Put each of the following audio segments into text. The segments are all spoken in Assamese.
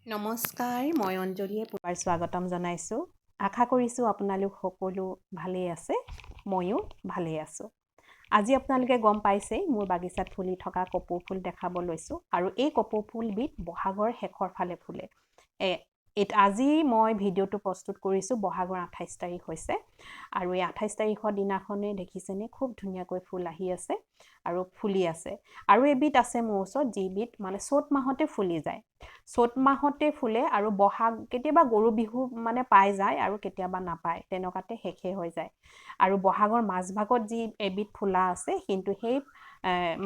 নমস্কাৰ, মই অঞ্জলীয়ে পুনৰ স্বাগতম জনাইছোঁ। আশা কৰিছোঁ আপোনালোক সকলো ভালেই আছে, ময়ো ভালেই আছোঁ। আজি আপোনালোকে গম পাইছেই মোৰ বাগিচাত ফুলি থকা কপৌ ফুল দেখাব লৈছোঁ আৰু এই কপৌ ফুলবিধ বহাগৰ শেষৰ ফালে ফুলে। আজি মই ভিডিঅ'টো প্ৰস্তুত কৰিছোঁ বহাগৰ 28 তাৰিখ হৈছে আৰু এই 28 তাৰিখৰ দিনাখনে দেখিছেনে খুব ধুনীয়াকৈ ফুল আহি আছে আৰু ফুলি আছে। আৰু এবিধ আছে মোৰ ওচৰত যিবিধ মানে চ'ত মাহতে ফুলি যায়। চ'ত মাহতে ফুলে আৰু বহাগ কেতিয়াবা গৰু বিহু মানে পাই যায় আৰু কেতিয়াবা নাপায়, তেনেকুৱাতে শেষে হৈ যায়। আৰু বহাগৰ মাজভাগত যি এবিধ ফুলা আছে কিন্তু সেই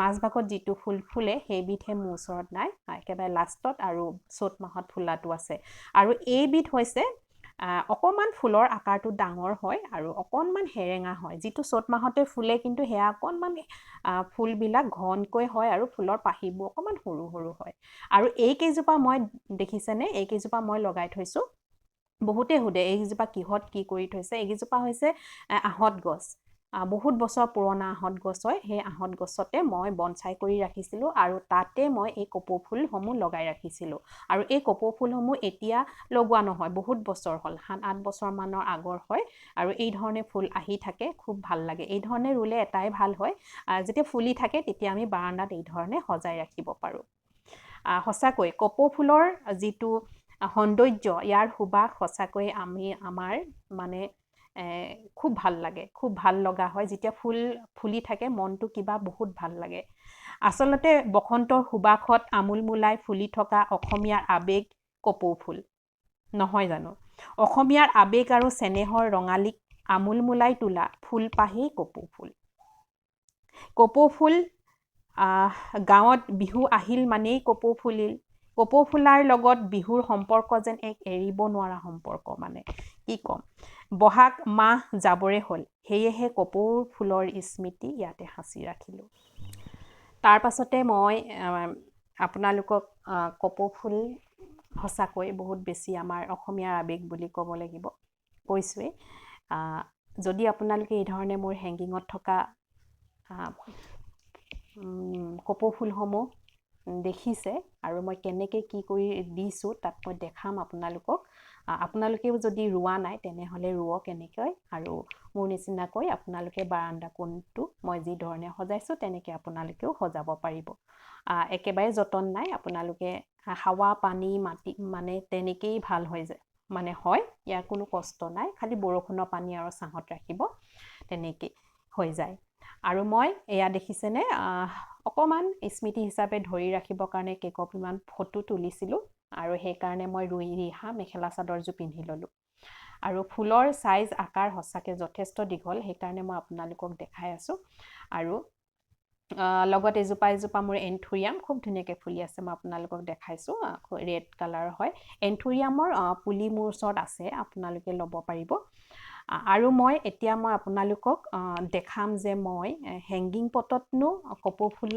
মাজভাগত যিটো ফুল ফুলে সেইবিধহে মোৰ ওচৰত নাই, একেবাৰে লাষ্টত আৰু চ'ত মাহত ফুলাটো আছে। আৰু এইবিধ হৈছে অকণমান ফুলৰ আকাৰটো ডাঙৰ হয় আৰু অকণমান সেৰেঙা হয়। যিটো চ'ত মাহতে ফুলে কিন্তু সেয়া অকণমান ফুলবিলাক ঘনকৈ হয় আৰু ফুলৰ পাহিবোৰ অকণমান সৰু সৰু হয়। আৰু এইকেইজোপা মই দেখিছেনে, এইকেইজোপা মই লগাই থৈছোঁ। বহুতে সোধে এইকেইজোপা কিহত কি কৰি থৈছে। এইকেইজোপা হৈছে আহঁত গছ, বহুত বছৰ পুৰণা আহঁত গছ হয়। সেই আহঁত গছতে মই বনচাই কৰি ৰাখিছিলোঁ আৰু তাতে মই এই কপৌ ফুলসমূহ লগাই ৰাখিছিলোঁ। আৰু এই কপৌ ফুলসমূহ এতিয়া লগোৱা নহয়, বহুত বছৰ হ'ল, 7-8 বছৰমানৰ আগৰ হয়। আৰু এই ধৰণে ফুল আহি থাকে, খুব ভাল লাগে। এই ধৰণে ৰুলে এটাই ভাল হয়, যেতিয়া ফুলি থাকে তেতিয়া আমি বাৰান্দাত এই ধৰণে সজাই ৰাখিব পাৰোঁ। সঁচাকৈ কপৌ ফুলৰ যিটো সৌন্দৰ্য, ইয়াৰ সুবাস সঁচাকৈ আমাৰ মানে খুব ভাল লাগে, খুব ভাল লগা হয়। যেতিয়া ফুলি থাকে মনটো কিবা বহুত ভাল লাগে। আচলতে বসন্তৰ সুবাসত আমোলমোলাই ফুলি থকা অসমীয়াৰ আৱেগ কপৌ ফুল, নহয় জানো? অসমীয়াৰ আৱেগ আৰু চেনেহৰ ৰঙালীক আমোলমোলাই তোলা ফুলপাহেই কপৌ ফুল। কপৌ ফুল গাঁৱত বিহু আহিল মানেই কপৌ ফুলিল। কপৌ ফুলাৰ লগত বিহুৰ সম্পৰ্ক যেন এক এৰিব নোৱাৰা সম্পৰ্ক, মানে কি ক'ম। বহাগ মাহ যাবৰে হ'ল, সেয়েহে কপৌ ফুলৰ স্মৃতি ইয়াতে সাঁচি ৰাখিলোঁ। তাৰ পাছতে মই আপোনালোকক কপৌ ফুল সঁচাকৈ বহুত বেছি আমাৰ অসমীয়াৰ আৱেগ বুলি ক'ব লাগিব, কৈছোঁৱেই। যদি আপোনালোকে এই ধৰণে মোৰ হেংগিঙত থকা কপৌ ফুলসমূহ দেখিছে আৰু মই কেনেকৈ কি কৰি দিছোঁ তাত মই দেখাম আপোনালোকক। আপোনালোকেও যদি ৰোৱা নাই তেনেহ'লে ৰুৱক এনেকৈ, আৰু মোৰ নিচিনাকৈ আপোনালোকে বাৰান্দা কোণটো মই যি ধৰণে সজাইছোঁ তেনেকৈ আপোনালোকেও সজাব পাৰিব। একেবাৰে যতন নাই, আপোনালোকে হাৱা পানী মাটি মানে তেনেকেই ভাল হৈ যায়, মানে হয়, ইয়াৰ কোনো কষ্ট নাই, খালি বৰষুণৰ পানী আৰু ছাঁত ৰাখিব, তেনেকেই হৈ যায়। আৰু মই এয়া দেখিছেনে অকণমান স্মৃতি হিচাপে ধৰি ৰাখিবৰ কাৰণে কেইকপিমান ফটো তুলিছিলোঁ আৰু সেইকাৰণে মই ৰিহা মেখেলা চাদৰযোৰ পিন্ধি ল'লোঁ। আৰু ফুলৰ চাইজ আকাৰ সঁচাকৈ যথেষ্ট দীঘল, সেইকাৰণে মই আপোনালোকক দেখাই আছোঁ। আৰু লগত এজোপা মোৰ এন্থুৰিয়াম খুব ধুনীয়াকৈ ফুলি আছে, মই আপোনালোকক দেখাইছোঁ, ৰেড কালাৰ হয়। এন্থুৰিয়ামৰ পুলি মোৰ ওচৰত আছে, আপোনালোকে ল'ব পাৰিব। আৰু এতিয়া মই আপোনালোকক দেখাম যে মই হেংগিং পটতনো কপৌ ফুল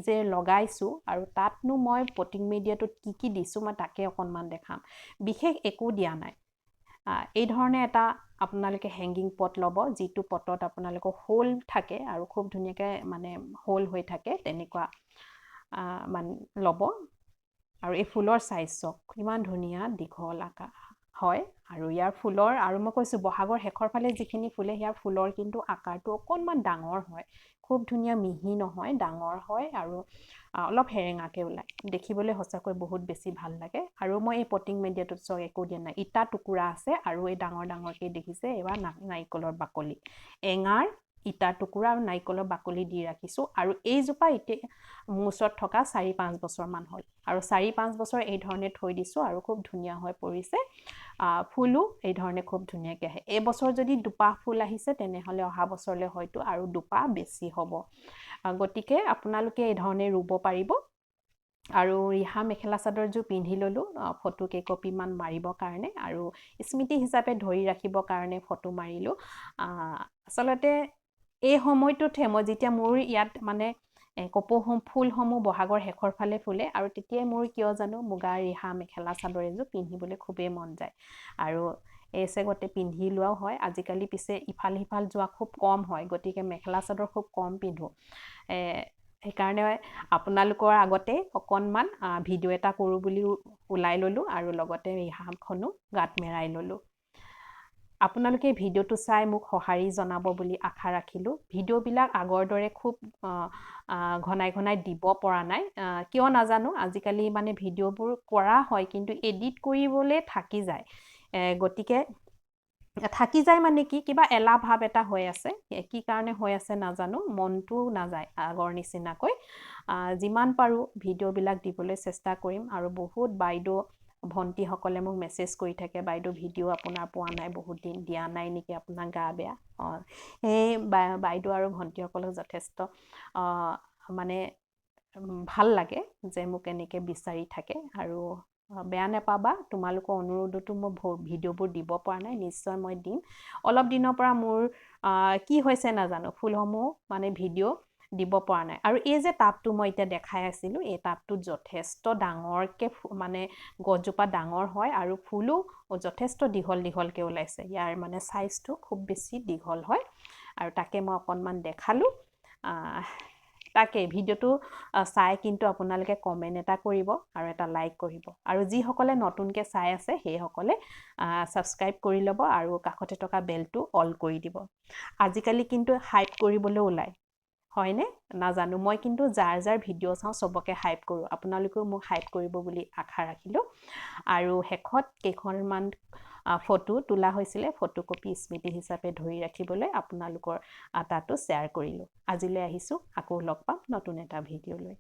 যে লগাইছোঁ আৰু তাতনো মই পটিং মিডিয়াটোত কি কি দিছোঁ মই তাকে অকণমান দেখাম। বিশেষ একো দিয়া নাই। এই ধৰণে এটা আপোনালোকে হেংগিং পট ল'ব, যিটো পটত আপোনালোকৰ হোল থাকে আৰু খুব ধুনীয়াকৈ মানে হোল হৈ থাকে, তেনেকুৱা মানে ল'ব। আৰু এই ফুলৰ চাইজ চাওক কিমান ধুনীয়া দীঘল আকাৰ হয়। আৰু ইয়াৰ ফুলৰ, আৰু মই কৈছোঁ বহাগৰ শেষৰ ফালে যিখিনি ফুলে ইয়াৰ ফুলৰ কিন্তু আকাৰটো অকণমান ডাঙৰ হয়, খুব ধুনীয়া মিহি নহয়, ডাঙৰ হয় আৰু অলপ সেৰেঙাকৈ ওলায়, দেখিবলৈ সঁচাকৈ বহুত বেছি ভাল লাগে। আৰু মই এই পটিং মিডিয়াটোত চাওক একো দিয়া নাই, ইটা টুকুৰা আছে আৰু এই ডাঙৰ ডাঙৰকৈ দেখিছে এইবাৰ নাৰিকলৰ বাকলি, এঙাৰ ইটা টুকুৰা আৰু নাৰিকলৰ বাকলি দি ৰাখিছোঁ। আৰু এইজোপা এতিয়া মোৰ ওচৰত থকা 4-5 বছৰমান হ'ল আৰু 4-5 বছৰ এই ধৰণে থৈ দিছোঁ আৰু খুব ধুনীয়া হৈ পৰিছে। ফুলো এই ধৰণে খুব ধুনীয়াকৈ আহে। এইবছৰ যদি দুপাহ ফুল আহিছে তেনেহ'লে অহা বছৰলৈ হয়তো আৰু দুপাহ বেছি হ'ব। গতিকে আপোনালোকে এই ধৰণে ৰুব পাৰিব। আৰু ৰিহা মেখেলা চাদৰযোৰ পিন্ধি ল'লোঁ ফটো কেইকপিমান মাৰিবৰ কাৰণে আৰু স্মৃতি হিচাপে ধৰি ৰাখিবৰ কাৰণে ফটো মাৰিলোঁ। আচলতে এই সময়টোতহে মই যেতিয়া মোৰ ইয়াত মানে কপৌ ফুলসমূহ বহাগৰ শেষৰ ফালে ফুলে আৰু তেতিয়াই মোৰ কিয় জানো মুগা ৰিহা মেখেলা চাদৰ এযোৰ পিন্ধিবলৈ খুবেই মন যায় আৰু এই চেগতে পিন্ধি লোৱাও হয়। আজিকালি পিছে ইফাল সিফাল যোৱা খুব কম হয়, গতিকে মেখেলা চাদৰ খুব কম পিন্ধোঁ। সেইকাৰণে আপোনালোকৰ আগতে অকণমান ভিডিঅ' এটা কৰোঁ বুলি ওলাই ল'লোঁ আৰু লগতে এই হামখনো গাত মেৰাই ল'লোঁ। আপোনালোকে ভিডিঅ'টো চাই মোক সঁহাৰি জনাব বুলি আশা ৰাখিলোঁ। ভিডিঅ'বিলাক আগৰ দৰে খুব ঘনাই ঘনাই দিব পৰা নাই, কিয় নাজানো। আজিকালি মানে ভিডিঅ'বোৰ কৰা হয় কিন্তু এডিট কৰিবলৈ থাকি যায়, গতিকে থাকি যায় মানে কি কিবা এলাহ ভাৱ এটা হৈ আছে, কি কাৰণে হৈ আছে নাজানো, মনটো নাযায় আগৰ নিচিনাকৈ। যিমান পাৰোঁ ভিডিঅ'বিলাক দিবলৈ চেষ্টা কৰিম। আৰু বহুত বাইদেউ ভণ্টিসকলে মোক মেছেজ কৰি থাকে, বাইদেউ ভিডিঅ' আপোনাৰ পোৱা নাই, বহুত দিন দিয়া নাই নেকি, আপোনাৰ গা বেয়া। সেই বাইদেউ আৰু ভণ্টিসকলক যথেষ্ট মানে ভাল লাগে যে মোক এনেকৈ বিচাৰি থাকে। আৰু বেয়া নাপাবা, তোমালোকৰ অনুৰোধতো মই ভিডিঅ'বোৰ দিব পৰা নাই, নিশ্চয় মই দিম। অলপ দিনৰ পৰা মোৰ কি হৈছে নাজানো, ফুলসমূহ মানে ভিডিঅ' দিব পৰা নাই। আৰু এই যে টাবটো মই এতিয়া দেখাই আছিলোঁ, এই টাবটোত যথেষ্ট ডাঙৰকৈ মানে গছজোপা ডাঙৰ হয় আৰু ফুলো যথেষ্ট দীঘল দীঘলকৈ ওলাইছে। ইয়াৰ মানে চাইজটো খুব বেছি দীঘল হয় আৰু তাকে মই অকণমান দেখালোঁ। তাকে ভিডিঅ'টো চাই কিন্তু আপোনালোকে কমেণ্ট এটা কৰিব আৰু এটা লাইক কৰিব। আৰু যিসকলে নতুনকৈ চাই আছে সেইসকলে ছাবস্ক্ৰাইব কৰি ল'ব আৰু কাষতে থকা বেলটো অল কৰি দিব। আজিকালি কিন্তু হাইপ কৰিবলৈ ওলায়, হয়নে নাজানো, মই কিন্তু যাৰ যাৰ ভিডিঅ' চাওঁ চবকে হাইপ কৰোঁ। আপোনালোকেও মোক হাইপ কৰিব বুলি আশা ৰাখিলোঁ। আৰু শেষত কেইখনমান ফটো তোলা হৈছিলে, ফটোকপি স্মৃতি হিচাপে ধৰি ৰাখিবলৈ আপোনালোকৰ তাতো শ্বেয়াৰ কৰিলোঁ। আজিলৈ আহিছোঁ, আকৌ লগ পাম নতুন এটা ভিডিঅ'লৈ।